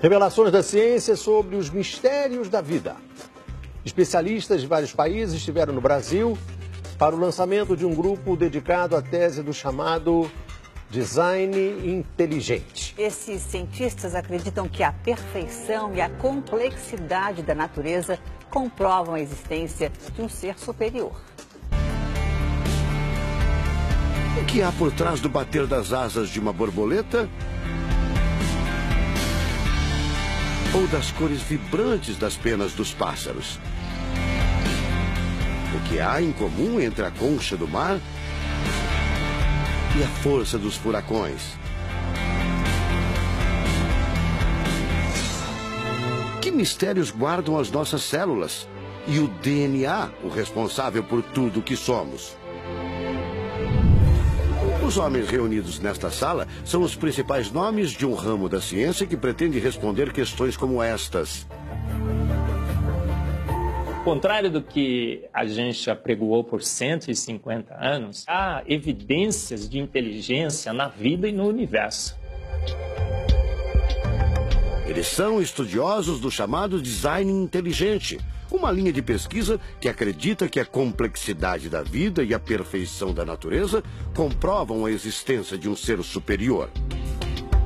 Revelações da ciência sobre os mistérios da vida. Especialistas de vários países estiveram no Brasil para o lançamento de um grupo dedicado à tese do chamado design inteligente. Esses cientistas acreditam que a perfeição e a complexidade da natureza comprovam a existência de um ser superior. O que há por trás do bater das asas de uma borboleta? Ou das cores vibrantes das penas dos pássaros? O que há em comum entre a concha do mar e a força dos furacões? Que mistérios guardam as nossas células e o DNA, o responsável por tudo que somos? Os homens reunidos nesta sala são os principais nomes de um ramo da ciência que pretende responder questões como estas. Ao contrário do que a gente apregoou por 150 anos, há evidências de inteligência na vida e no universo. Eles são estudiosos do chamado design inteligente, uma linha de pesquisa que acredita que a complexidade da vida e a perfeição da natureza comprovam a existência de um ser superior.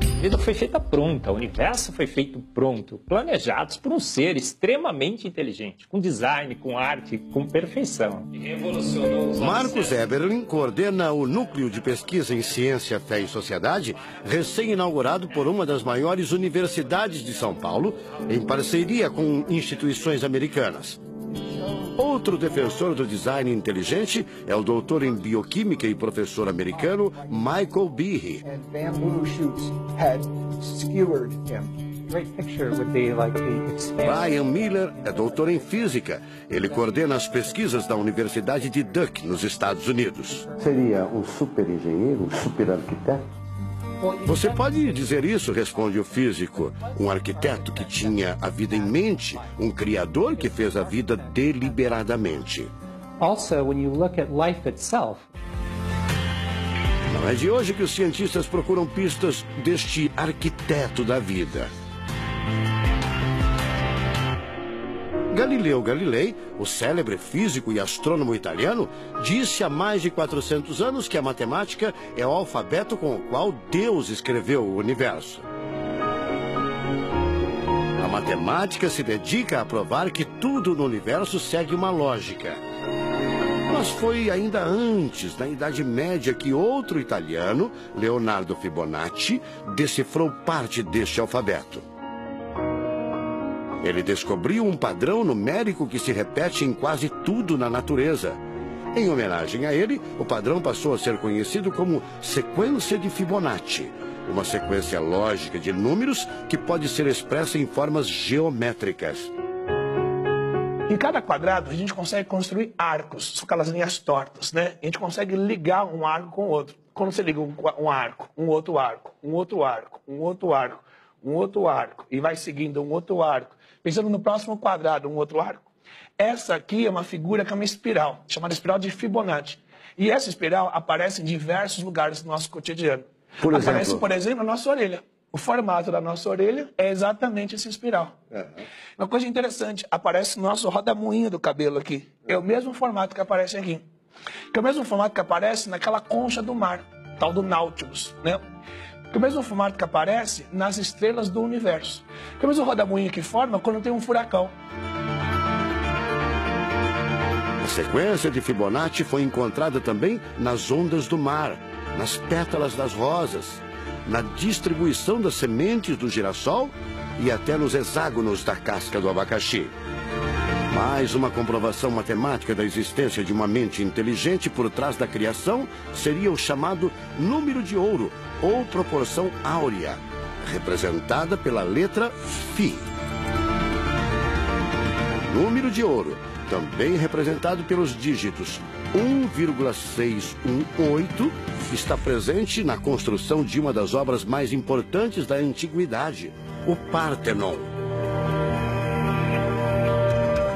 A vida foi feita pronta, o universo foi feito pronto, planejados por um ser extremamente inteligente, com design, com arte, com perfeição. Marcos Eberlin coordena o Núcleo de Pesquisa em Ciência, Fé e Sociedade, recém-inaugurado por uma das maiores universidades de São Paulo, em parceria com instituições americanas. Outro defensor do design inteligente é o doutor em bioquímica e professor americano Michael Behe. Brian Miller é doutor em física. Ele coordena as pesquisas da Universidade de Duke, nos Estados Unidos. Seria um super engenheiro, um super arquiteto? Você pode dizer isso, responde o físico. Um arquiteto que tinha a vida em mente, um criador que fez a vida deliberadamente. Also, when you look at life itself, não é de hoje que os cientistas procuram pistas deste arquiteto da vida. Galileu Galilei, o célebre físico e astrônomo italiano, disse há mais de 400 anos que a matemática é o alfabeto com o qual Deus escreveu o universo. A matemática se dedica a provar que tudo no universo segue uma lógica. Mas foi ainda antes, na Idade Média, que outro italiano, Leonardo Fibonacci, decifrou parte deste alfabeto. Ele descobriu um padrão numérico que se repete em quase tudo na natureza. Em homenagem a ele, o padrão passou a ser conhecido como sequência de Fibonacci, uma sequência lógica de números que pode ser expressa em formas geométricas. Em cada quadrado, a gente consegue construir arcos, são aquelas linhas tortas, né? A gente consegue ligar um arco com o outro. Quando você liga um arco, um outro arco, um outro arco, um outro arco, um outro arco, e vai seguindo um outro arco, pensando no próximo quadrado, um outro arco. Essa aqui é uma figura que é uma espiral, chamada espiral de Fibonacci. E essa espiral aparece em diversos lugares do nosso cotidiano. Aparece, por exemplo, na nossa orelha. O formato da nossa orelha é exatamente essa espiral. Uma coisa interessante, aparece no nosso rodamuinho do cabelo aqui. É o mesmo formato que aparece aqui. Que é o mesmo formato que aparece naquela concha do mar, tal do Nautilus, né? Que é o mesmo formato que aparece nas estrelas do universo. Que é o mesmo rodamuinho que forma quando tem um furacão. A sequência de Fibonacci foi encontrada também nas ondas do mar, nas pétalas das rosas, na distribuição das sementes do girassol e até nos hexágonos da casca do abacaxi. Mais uma comprovação matemática da existência de uma mente inteligente por trás da criação seria o chamado número de ouro, ou proporção áurea, representada pela letra Φ. O número de ouro, também representado pelos dígitos 1,618, está presente na construção de uma das obras mais importantes da antiguidade, o Partenon.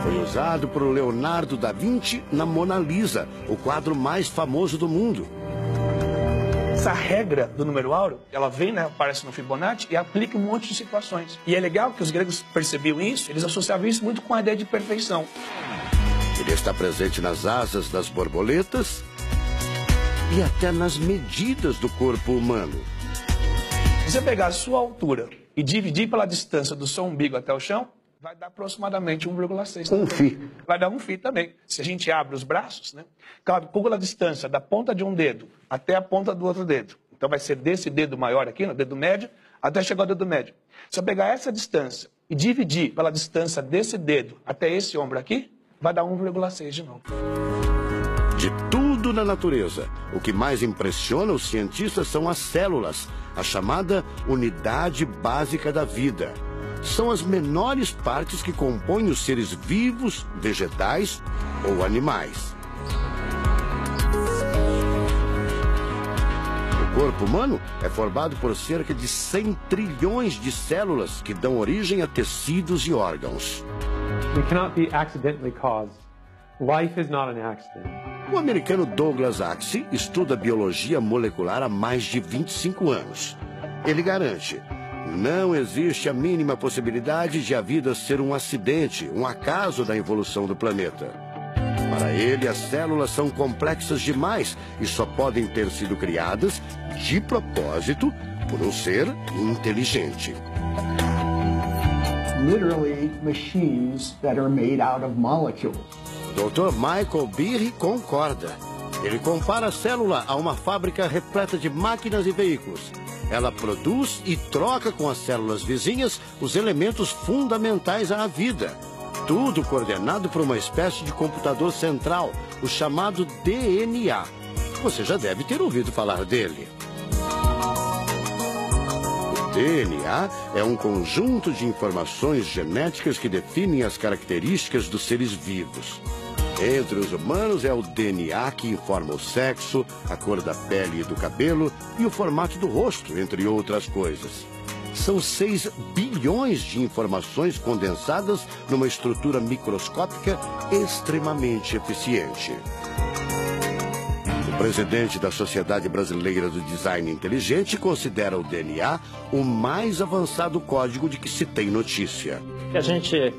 Foi usado por Leonardo da Vinci na Mona Lisa, o quadro mais famoso do mundo. essa regra do número áureo, ela vem, né, aparece no Fibonacci e aplica em um monte de situações. E é legal que os gregos percebiam isso, eles associavam isso muito com a ideia de perfeição. Ele está presente nas asas das borboletas e até nas medidas do corpo humano. Se você pegar a sua altura e dividir pela distância do seu umbigo até o chão, vai dar aproximadamente 1,6. Um φ. Vai dar um φ também. Se a gente abre os braços, né, calcula a distância da ponta de um dedo até a ponta do outro dedo. Então vai ser desse dedo maior aqui, no dedo médio, até chegar ao dedo médio. Se eu pegar essa distância e dividir pela distância desse dedo até esse ombro aqui, vai dar 1,6 de novo. De tudo na natureza, o que mais impressiona os cientistas são as células, a chamada unidade básica da vida. São as menores partes que compõem os seres vivos, vegetais ou animais. O corpo humano é formado por cerca de 100 trilhões de células que dão origem a tecidos e órgãos. We cannot be accidentally caused. Life is not an accident. O americano Douglas Axie estuda biologia molecular há mais de 25 anos. Ele garante: não existe a mínima possibilidade de a vida ser um acidente, um acaso da evolução do planeta. Para ele, as células são complexas demais e só podem ter sido criadas de propósito por um ser inteligente. Literally machines that are made out of molecules. Dr. Michael Behe concorda. Ele compara a célula a uma fábrica repleta de máquinas e veículos. Ela produz e troca com as células vizinhas os elementos fundamentais à vida. Tudo coordenado por uma espécie de computador central, o chamado DNA. Você já deve ter ouvido falar dele. O DNA é um conjunto de informações genéticas que definem as características dos seres vivos. Entre os humanos é o DNA que informa o sexo, a cor da pele e do cabelo e o formato do rosto, entre outras coisas. São 6 bilhões de informações condensadas numa estrutura microscópica extremamente eficiente. O presidente da Sociedade Brasileira do Design Inteligente considera o DNA o mais avançado código de que se tem notícia. A gente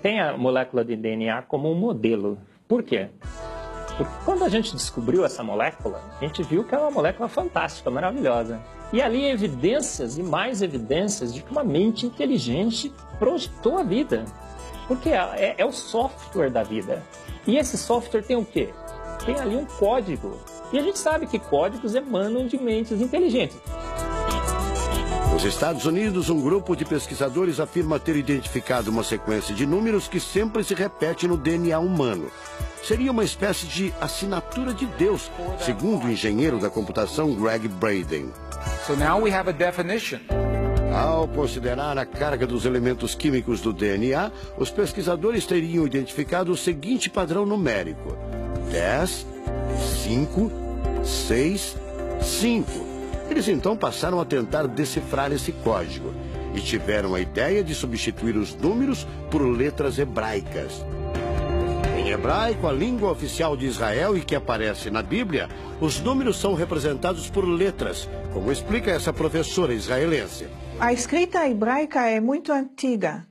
tem a molécula de DNA como um modelo. Por quê? Porque quando a gente descobriu essa molécula, a gente viu que é uma molécula fantástica, maravilhosa. E ali evidências e mais evidências de que uma mente inteligente projetou a vida. Porque é o software da vida. E esse software tem o quê? Tem ali um código. E a gente sabe que códigos emanam de mentes inteligentes. Nos Estados Unidos, um grupo de pesquisadores afirma ter identificado uma sequência de números que sempre se repete no DNA humano. Seria uma espécie de assinatura de Deus, segundo o engenheiro da computação Greg Braden. So now we have a definition. Ao considerar a carga dos elementos químicos do DNA, os pesquisadores teriam identificado o seguinte padrão numérico: 10, 5, 6, 5. Eles então passaram a tentar decifrar esse código e tiveram a ideia de substituir os números por letras hebraicas. Em hebraico, a língua oficial de Israel e que aparece na Bíblia, os números são representados por letras, como explica essa professora israelense. A escrita hebraica é muito antiga.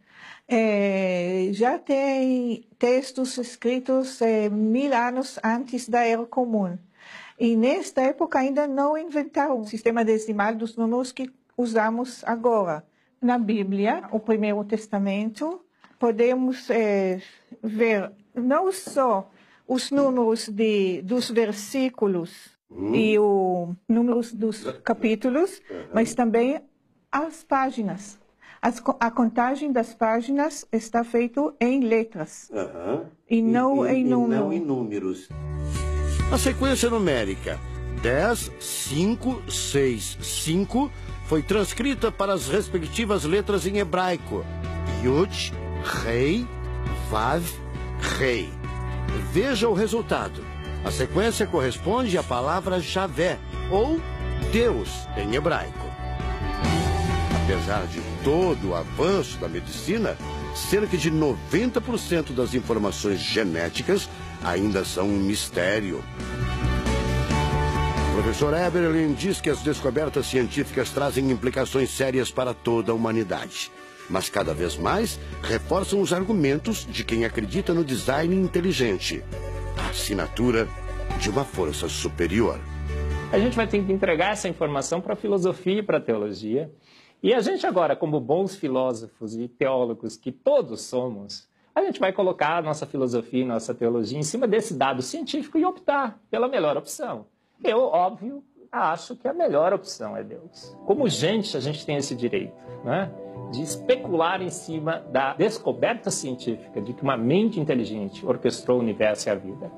Já tem textos escritos 1000 anos antes da Era Comum. E nesta época ainda não inventaram o sistema decimal dos números que usamos agora. Na Bíblia, o Primeiro Testamento, podemos ver não só os números dos versículos e os números dos capítulos, mas também as páginas. A contagem das páginas está feita em letras e não em números. A sequência numérica 10, 5, 6, 5 foi transcrita para as respectivas letras em hebraico: Yud, Rei, Vav, Rei. Veja o resultado. A sequência corresponde à palavra Javé, ou Deus, em hebraico. Apesar de todo o avanço da medicina, cerca de 90% das informações genéticas ainda são um mistério. O Professor Eberlin diz que as descobertas científicas trazem implicações sérias para toda a humanidade, mas cada vez mais reforçam os argumentos de quem acredita no design inteligente, a assinatura de uma força superior. A gente vai ter que entregar essa informação para a filosofia e para a teologia. E a gente agora, como bons filósofos e teólogos que todos somos, a gente vai colocar a nossa filosofia e nossa teologia em cima desse dado científico e optar pela melhor opção. Eu, óbvio, acho que a melhor opção é Deus. Como gente, a gente tem esse direito, né, de especular em cima da descoberta científica de que uma mente inteligente orquestrou o universo e a vida.